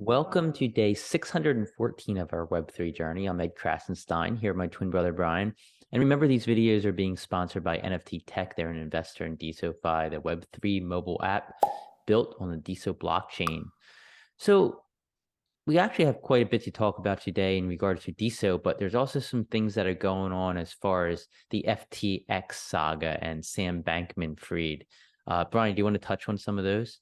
Welcome to day 614 of our Web3 journey. I'm Ed Krasenstein here with my twin brother Brian. And remember, these videos are being sponsored by NFT Tech. They're an investor in DSoFi, the Web3 mobile app built on the DSO blockchain. So we actually have quite a bit to talk about today in regards to DSO, but there's also some things that are going on as far as the FTX saga and Sam Bankman-Fried. Brian, do you want to touch on some of those?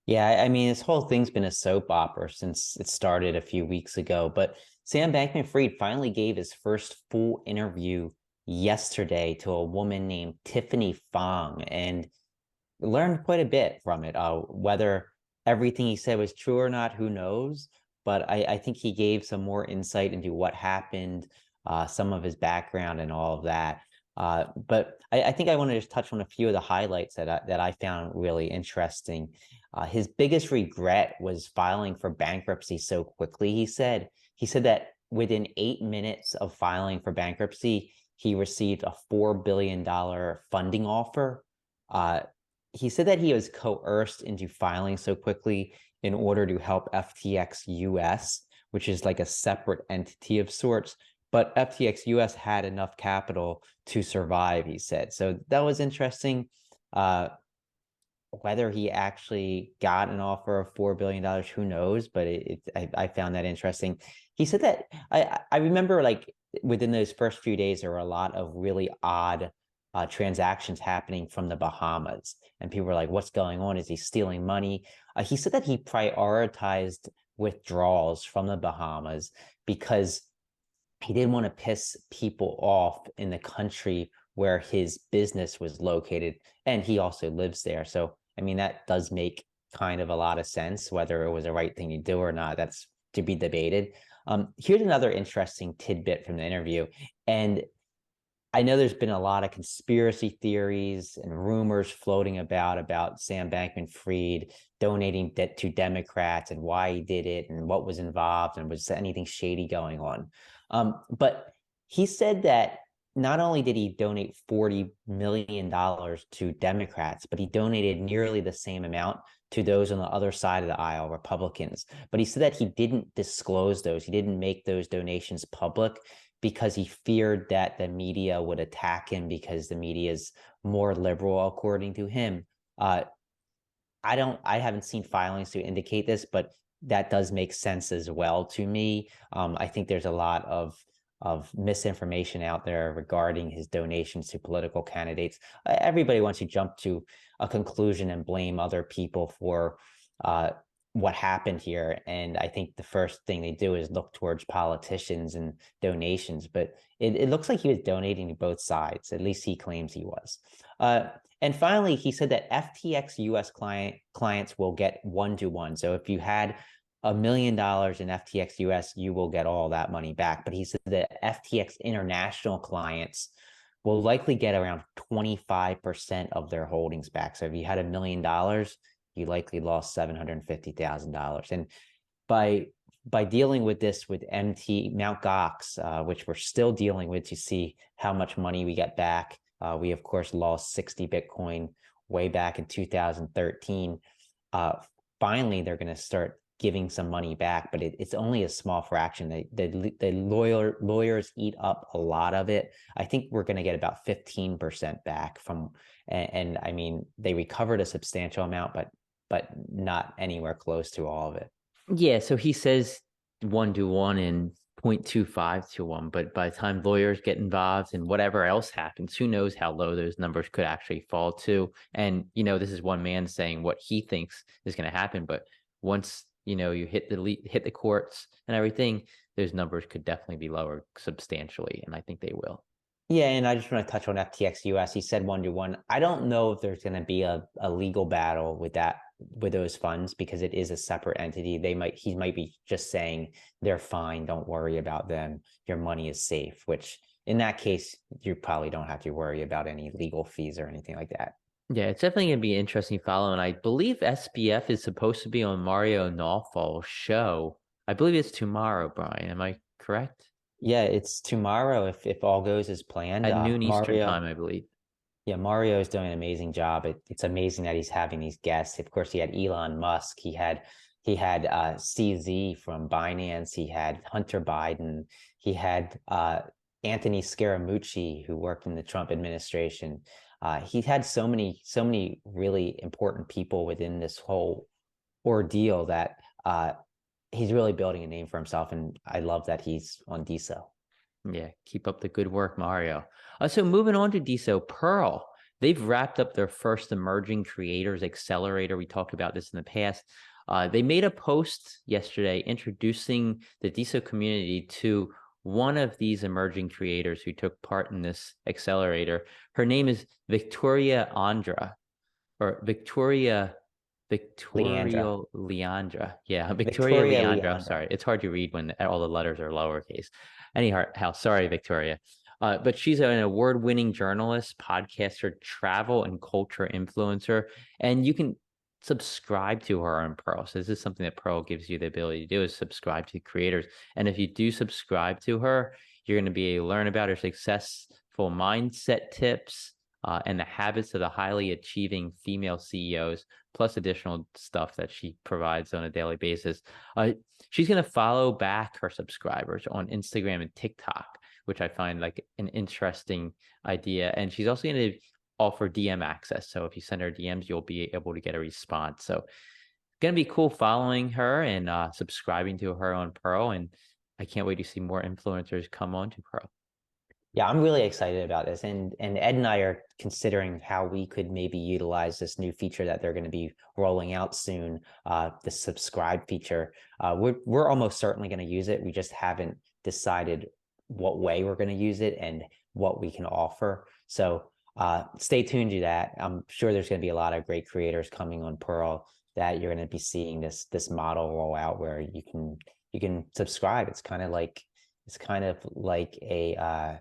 Yeah, I mean, this whole thing's been a soap opera since it started a few weeks ago. But Sam Bankman-Fried finally gave his first full interview yesterday to a woman named Tiffany Fong and learned quite a bit from it. Whether everything he said was true or not, who knows? But I think he gave some more insight into what happened, some of his background and all of that. But I think I want to just touch on a few of the highlights that I found really interesting. His biggest regret was filing for bankruptcy so quickly. He said that within 8 minutes of filing for bankruptcy, he received a $4 billion funding offer. He said that he was coerced into filing so quickly in order to help FTX US, which is like a separate entity of sorts. But FTX US had enough capital to survive, he said. So that was interesting. Whether he actually got an offer of $4 billion, who knows? But I found that interesting. He said that I remember like within those first few days, there were a lot of really odd transactions happening from the Bahamas. And people were like, what's going on? Is he stealing money? He said that he prioritized withdrawals from the Bahamas because he didn't want to piss people off in the country where his business was located. And he also lives there. So, I mean, that does make kind of a lot of sense. Whether it was the right thing to do or not, that's to be debated. Here's another interesting tidbit from the interview. And I know there's been a lot of conspiracy theories and rumors floating about Sam Bankman-Fried donating debt to Democrats and why he did it and what was involved and was anything shady going on. But he said that not only did he donate $40 million to Democrats, but he donated nearly the same amount to those on the other side of the aisle, Republicans. But he said that he didn't disclose those. He didn't make those donations public because he feared that the media would attack him because the media is more liberal, according to him. I haven't seen filings to indicate this, but that does make sense as well to me. I think there's a lot of misinformation out there regarding his donations to political candidates. Everybody wants to jump to a conclusion and blame other people for what happened here. And I think the first thing they do is look towards politicians and donations, but it looks like he was donating to both sides. At least he claims he was. And finally, he said that FTX US clients will get one-to-one. So if you had $1 million in FTX US, you will get all that money back. But he said that FTX international clients will likely get around 25% of their holdings back. So if you had $1 million, you likely lost $750,000. And by dealing with this with Mt. Gox, which we're still dealing with to see how much money we get back, we of course lost 60 Bitcoin way back in 2013. Finally, they're going to start giving some money back, but it's only a small fraction. The lawyers eat up a lot of it. I think we're going to get about 15% back from, and I mean, they recovered a substantial amount, but not anywhere close to all of it. Yeah, so he says 1-to-1 and 0.25-to-1, but by the time lawyers get involved and whatever else happens, who knows how low those numbers could actually fall to. And, this is one man saying what he thinks is going to happen. But once, you hit the courts and everything, those numbers could definitely be lowered substantially. And I think they will. Yeah, and I just want to touch on FTX US. He said 1-to-1. I don't know if there's going to be a legal battle with those funds because it is a separate entity. He might be just saying they're fine, don't worry about them, your money is safe, which in that case, you probably don't have to worry about any legal fees or anything like that. Yeah, it's definitely going to be an interesting follow. And I believe SBF is supposed to be on Mario Nawfal's show. I believe it's tomorrow, Brian. Am I correct? Yeah, it's tomorrow if all goes as planned. At noon Eastern time, I believe. Yeah, Mario is doing an amazing job. It's amazing that he's having these guests. Of course, he had Elon Musk. He had He had CZ from Binance. He had Hunter Biden. He had Anthony Scaramucci, who worked in the Trump administration. He had so many really important people within this whole ordeal that he's really building a name for himself. And I love that he's on DSO. Yeah, keep up the good work, Mario. So moving on to DSO, Pearl. They've wrapped up their first emerging creators accelerator. We talked about this in the past. They made a post yesterday introducing the DSO community to one of these emerging creators who took part in this accelerator. Her name is Victoria Leandra. Leandra. Yeah, Victoria Victoria Leandra. I'm Leandra. sorry. It's hard to read when all the letters are lowercase. Anyhow, sorry, Victoria. But she's an award-winning journalist, podcaster, travel and culture influencer, and you can subscribe to her on Pearl. So this is something that Pearl gives you the ability to do, is subscribe to creators. And if you do subscribe to her, you're going to be able to learn about her successful mindset tips and the habits of the highly achieving female CEOs, plus additional stuff that she provides on a daily basis. She's going to follow back her subscribers on Instagram and TikTok, which I find like an interesting idea. And she's also going to offer DM access. So if you send her DMs, you'll be able to get a response. So it's going to be cool following her and subscribing to her on Pearl. And I can't wait to see more influencers come on to Pearl. Yeah, I'm really excited about this. And Ed and I are considering how we could maybe utilize this new feature that they're going to be rolling out soon, the subscribe feature. We're almost certainly going to use it. We just haven't decided what way we're going to use it and what we can offer. So stay tuned to that. I'm sure there's going to be a lot of great creators coming on Pearl that you're going to be seeing this model roll out where you can subscribe. It's kind of like a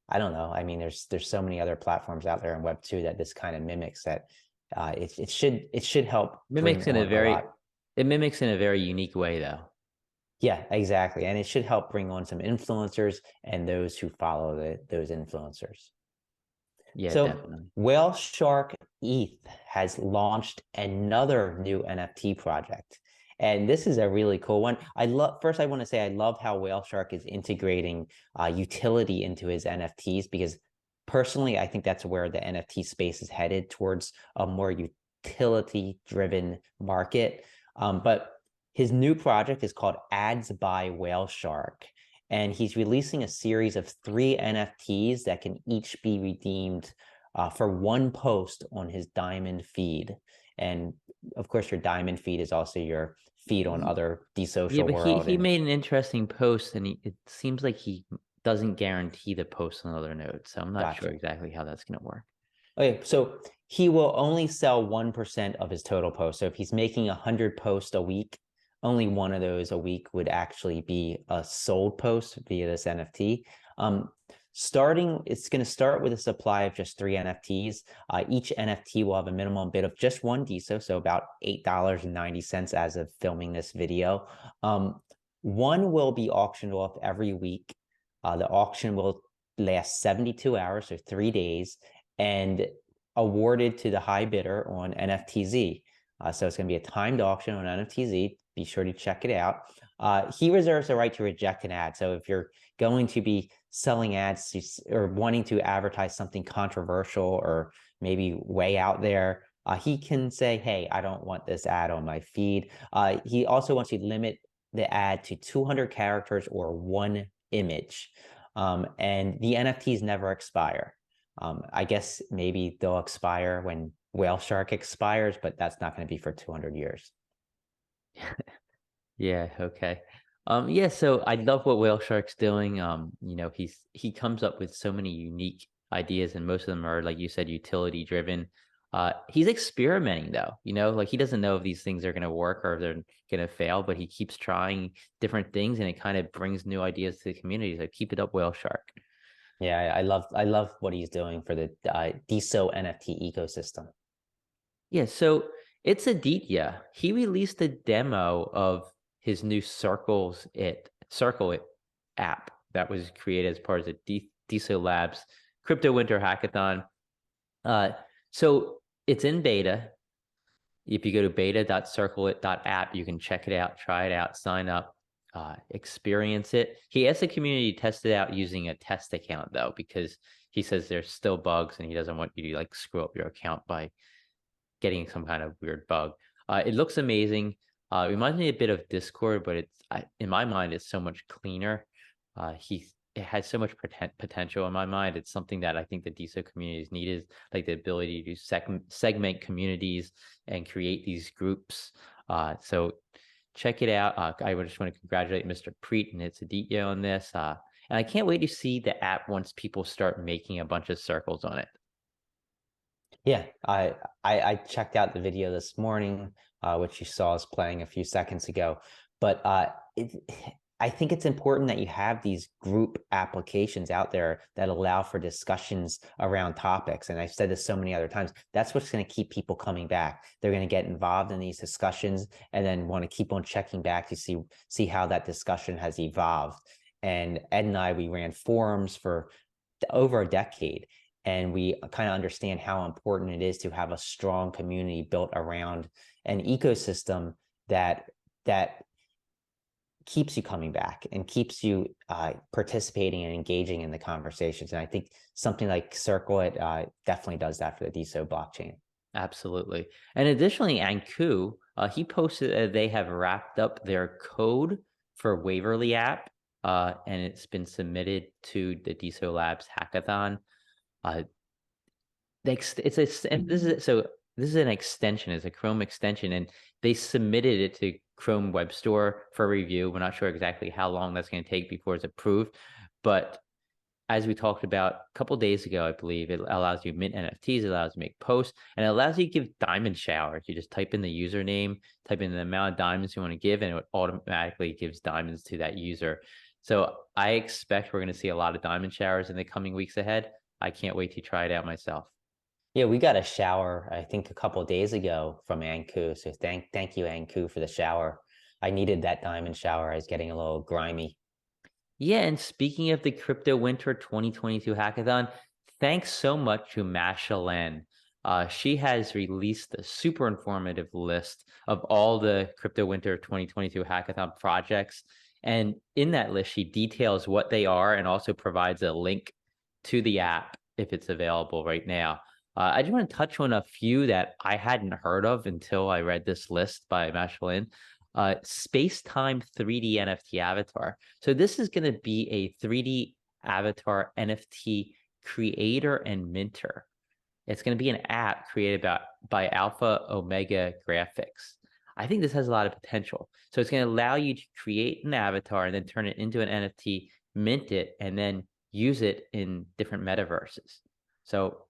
I don't know. I mean, there's so many other platforms out there in Web 2 that this kind of mimics that it should help. It mimics in a very unique way, though. Yeah, exactly. And it should help bring on some influencers and those who follow those influencers. Yeah, so definitely. Whale Shark ETH has launched another new NFT project. And this is a really cool one. First, I want to say I love how Whale Shark is integrating utility into his NFTs, because personally, I think that's where the NFT space is headed, towards a more utility-driven market. But his new project is called Ads by Whale Shark. And he's releasing a series of 3 NFTs that can each be redeemed for one post on his Diamond feed. And of course, your Diamond feed is also your feed on other DSocial but world. He made an interesting post, and it seems like he doesn't guarantee the post on other nodes. So I'm not sure exactly how that's going to work. Okay, so he will only sell 1% of his total posts. So if he's making 100 posts a week, only one of those a week would actually be a sold post via this NFT. It's going to start with a supply of just 3 NFTs. Each NFT will have a minimum bid of just 1 DSO, so about $8.90 as of filming this video. One will be auctioned off every week. The auction will last 72 hours, so 3 days, and awarded to the high bidder on NFTZ. So it's going to be a timed auction on NFTZ. Be sure to check it out. He reserves the right to reject an ad. So if you're going to be selling ads or wanting to advertise something controversial or maybe way out there, he can say, hey, I don't want this ad on my feed. He also wants to limit the ad to 200 characters or 1 image. And the NFTs never expire. I guess maybe they'll expire when Whale Shark expires, but that's not going to be for 200 years. Yeah, okay. Yeah, so I love what Whale Shark's doing. He comes up with so many unique ideas, and most of them are, like you said, utility driven. He's experimenting though, like he doesn't know if these things are going to work or if they're going to fail, but he keeps trying different things, and it kind of brings new ideas to the community. So keep it up, Whale Shark. Yeah, I love what he's doing for the DSO NFT ecosystem. Yeah, so it's Aditya. He released a demo of his new Circleit app that was created as part of the DSO Labs Crypto Winter Hackathon. So it's in beta. If you go to beta.circleit.app, you can check it out, try it out, sign up, experience it. He asked the community to test it out using a test account though, because he says there's still bugs and he doesn't want you to like screw up your account by getting some kind of weird bug. It looks amazing. It reminds me a bit of Discord, but in my mind, it's so much cleaner. It has so much potential in my mind. It's something that I think the DeSo communities need, is like the ability to segment communities and create these groups. So check it out. I just want to congratulate Mr. Preet and his Aditya on this. And I can't wait to see the app once people start making a bunch of circles on it. Yeah, I checked out the video this morning, which you saw us playing a few seconds ago. But I think it's important that you have these group applications out there that allow for discussions around topics. And I've said this so many other times, that's what's going to keep people coming back. They're going to get involved in these discussions and then want to keep on checking back to see how that discussion has evolved. And Ed and I, we ran forums for over a decade. And we kind of understand how important it is to have a strong community built around an ecosystem that keeps you coming back and keeps you participating and engaging in the conversations. And I think something like Circleit definitely does that for the DeSo blockchain. Absolutely. And additionally, Anku, he posted that they have wrapped up their code for Waverly App, and it's been submitted to the DeSo Labs hackathon. This is an extension, it's a Chrome extension, and they submitted it to Chrome Web Store for review. We're not sure exactly how long that's going to take before it's approved, but as we talked about a couple days ago, I believe it allows you to mint NFTs, it allows you to make posts, and it allows you to give diamond showers. You just type in the username, type in the amount of diamonds you want to give, and it automatically gives diamonds to that user. So I expect we're going to see a lot of diamond showers in the coming weeks ahead. I can't wait to try it out myself. Yeah, we got a shower, I think, a couple of days ago from Anku. So thank you, Anku, for the shower. I needed that diamond shower. I was getting a little grimy. Yeah, and speaking of the Crypto Winter 2022 Hackathon, thanks so much to Masha Len. She has released a super informative list of all the Crypto Winter 2022 Hackathon projects. And in that list, she details what they are and also provides a link to the app if it's available right now. I just want to touch on a few that I hadn't heard of until I read this list by Masha Len. Space-Time 3D NFT avatar. So this is going to be a 3D avatar NFT creator and minter. It's going to be an app created by Alpha Omega Graphics. I think this has a lot of potential. So it's going to allow you to create an avatar and then turn it into an NFT, mint it, and then use it in different metaverses. So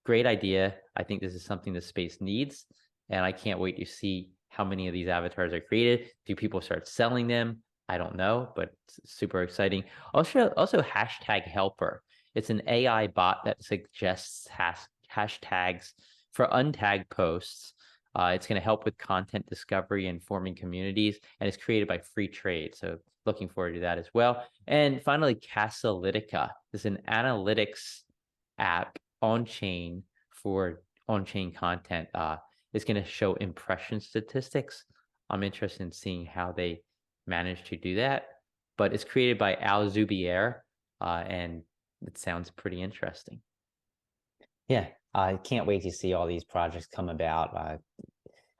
great idea. I think this is something the space needs, and I can't wait to see how many of these avatars are created. Do people start selling them? I don't know, but it's super exciting. Also hashtag helper. It's an AI bot that suggests hashtags for untagged posts. It's going to help with content discovery and forming communities, and it's created by Free Trade. So looking forward to that as well. And finally, Casalytica is an analytics app on-chain for on-chain content. It's going to show impression statistics. I'm interested in seeing how they manage to do that, but it's created by Al Zubier, and it sounds pretty interesting. Yeah, I can't wait to see all these projects come about.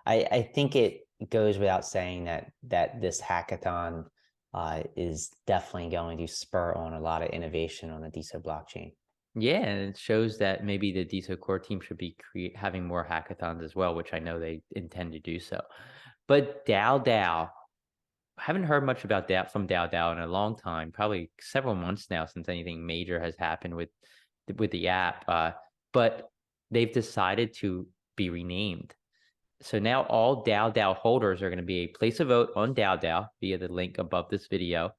I think it goes without saying that this hackathon is definitely going to spur on a lot of innovation on the DeSo blockchain. Yeah, and it shows that maybe the DeSo core team should be having more hackathons as well, which I know they intend to do so. But DAODAO, I haven't heard much about that from DAODAO in a long time, probably several months now since anything major has happened with the app. But they've decided to be renamed. So now all DAODAO holders are going to be a place a vote on DAODAO via the link above this video.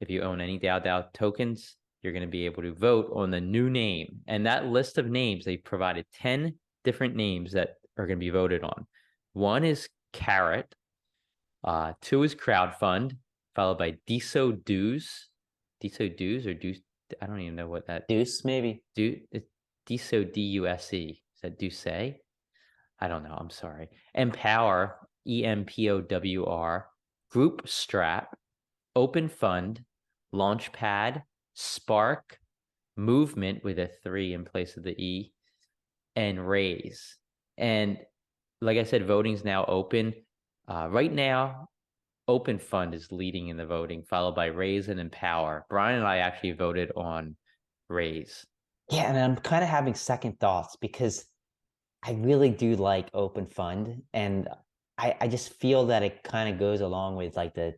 If you own any DAODAO tokens, you're going to be able to vote on the new name. And that list of names, they provided 10 different names that are going to be voted on. One is Carrot. Two is Crowdfund, followed by DeSo Dues. DeSo Dues or Deuce? I don't even know what that. Deuce, maybe. DeSo DUSE. Is that Duce? I don't know. I'm sorry. Empower, EMPOWR, Group Strap, Open Fund, Launchpad, Spark, Movement with a 3 in place of the E, and Raise. And like I said, voting's now open. Right now, Open Fund is leading in the voting, followed by Raise and Empower. Brian and I actually voted on Raise. Yeah, and I'm kind of having second thoughts because I really do like Open Fund, and I just feel that it kind of goes along with like the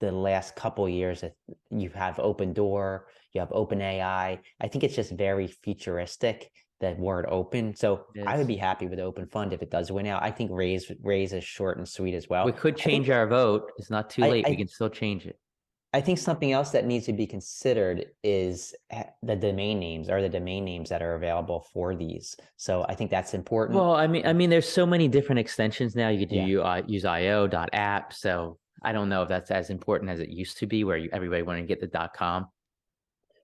last couple years that you have Open Door, you have Open AI. I think it's just very futuristic, that word open. So It I would is. be happy with Open Fund if it does win out. I think Raise is short and sweet as We well. could I think change our vote. It's not too I, late. We I can still change it. I think something else that needs to be considered is the domain names, or the domain names that are available for these. So I think that's important. Well, I mean, there's so many different extensions now. You could Yeah. do use io.app. So I don't know if that's as important as it used to be, where everybody wanted to get the .com.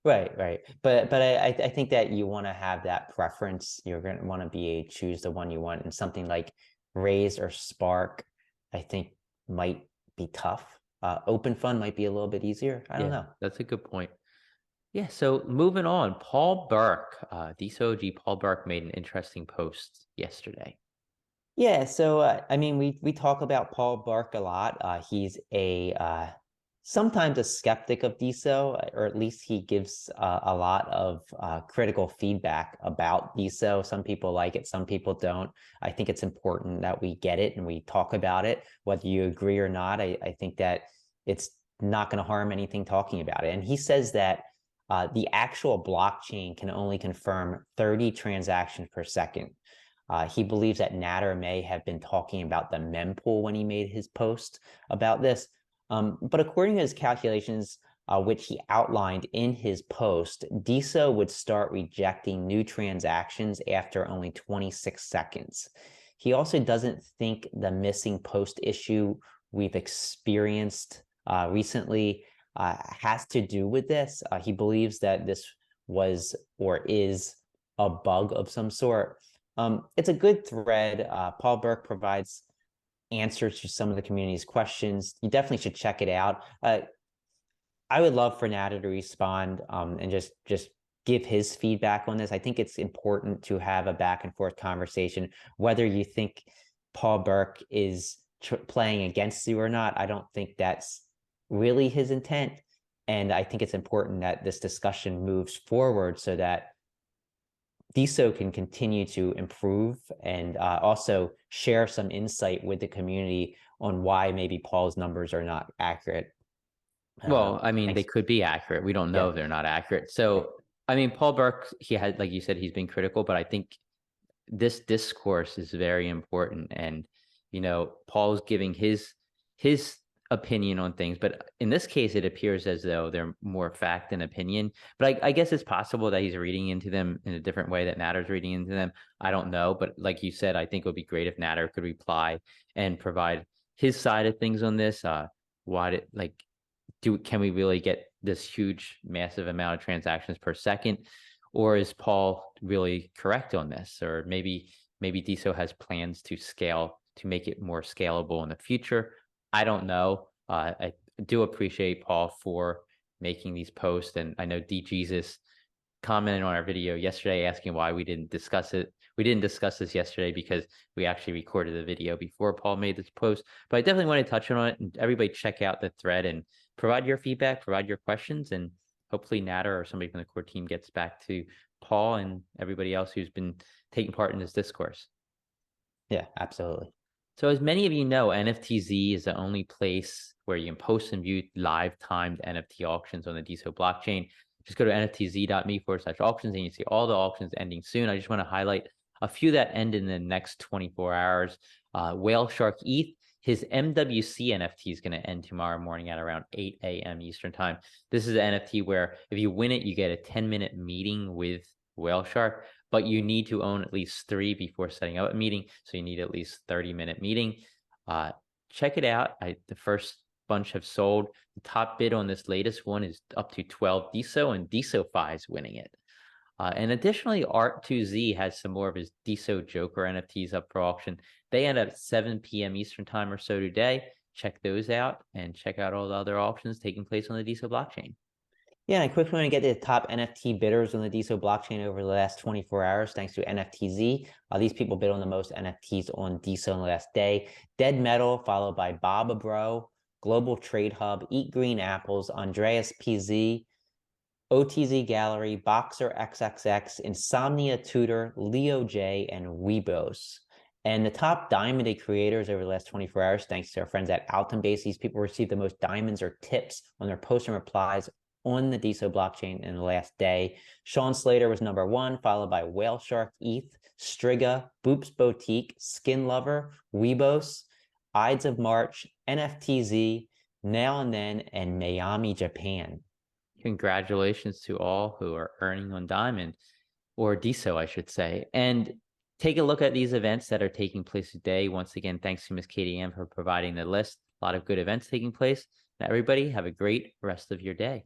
Right, right. But I think that you want to have that preference. You're going to want to be choose the one you want, and something like Raise or Spark, I think might be tough. Open Fund might be a little bit easier. I don't Yeah, know. that's a good point. Yeah, so moving on, Paul Burke, DSOG Paul Burke made an interesting post yesterday. Yeah, so I mean, we talk about Paul Burke a lot. He's a sometimes a skeptic of DSO, or at least he gives a lot of critical feedback about DSO. Some people like it, some people don't. I think it's important that we get it and we talk about it, whether you agree or not. I think that it's not going to harm anything talking about it. And he says that the actual blockchain can only confirm 30 transactions per second. He believes that Natter may have been talking about the mempool when he made his post about this. But according to his calculations, which he outlined in his post, DISO would start rejecting new transactions after only 26 seconds. He also doesn't think the missing post issue we've experienced recently has to do with this. He believes that this was or is a bug of some sort. It's a good thread. Paul Burke provides answers to some of the community's questions. You definitely should check it out. I would love for Nada to respond and just give his feedback on this. I think it's important to have a back and forth conversation, whether you think Paul Burke is playing against you or not. I don't think that's really his intent. And I think it's important that this discussion moves forward so that DSO can continue to improve and also share some insight with the community on why maybe Paul's numbers are not accurate. Well, I mean, they Thanks. could be accurate. We don't know Yeah. if they're not accurate. So, I mean, Paul Burke, he had, like you said, he's been critical, but I think this discourse is very important. And, Paul's giving his opinion on things, but in this case, it appears as though they're more fact than opinion. But I guess it's possible that he's reading into them in a different way that Natter's reading into them. I don't know. But like you said, I think it would be great if Natter could reply and provide his side of things on this. Why did can we really get this huge, massive amount of transactions per second? Or is Paul really correct on this? Or maybe DSO has plans to scale to make it more scalable in the future. I don't know. I do appreciate Paul for making these posts. And I know DJesus commented on our video yesterday asking why we didn't discuss it. We didn't discuss this yesterday because we actually recorded the video before Paul made this post. But I definitely want to touch on it, and everybody check out the thread and provide your feedback, provide your questions, and hopefully Natter or somebody from the core team gets back to Paul and everybody else who's been taking part in this discourse. Yeah, absolutely. So as many of you know, NFTZ is the only place where you can post and view live timed NFT auctions on the DSO blockchain. Just go to nftz.me/auctions and you see all the auctions ending soon. I just want to highlight a few that end in the next 24 hours. Whale Shark ETH, his MWC NFT is going to end tomorrow morning at around 8 a.m. Eastern time. This is an NFT where if you win it, you get a 10-minute meeting with Whale Shark, but you need to own at least 3 before setting up a meeting. So you need at least 30-minute meeting. Check it out. The first bunch have sold. The top bid on this latest one is up to 12 DSO, and DSOFi is winning it. And additionally, Art2Z has some more of his DeSo Joker NFTs up for auction. They end at 7 p.m. Eastern time or so today. Check those out and check out all the other auctions taking place on the DeSo blockchain. Yeah, and I quickly want to get the top NFT bidders on the DeSo blockchain over the last 24 hours, thanks to NFTZ. These people bid on the most NFTs on DeSo in the last day. Dead Metal, followed by Baba Bro, Global Trade Hub, Eat Green Apples, Andreas PZ, OTZ Gallery, Boxer XXX, Insomnia Tutor, Leo J, and Weebos. And the top diamond creators over the last 24 hours, thanks to our friends at Altonbase, these people received the most diamonds or tips on their posts and replies on the DeSo blockchain in the last day. Sean Slater was number 1, followed by Whale Shark ETH, Striga, Boops Boutique, Skin Lover, Weebos, Ides of March, NFTZ, Now and Then, and Miami, Japan. Congratulations to all who are earning on Diamond, or DeSo, I should say. And take a look at these events that are taking place today. Once again, thanks to Miss Katie Ann for providing the list. A lot of good events taking place. And everybody have a great rest of your day.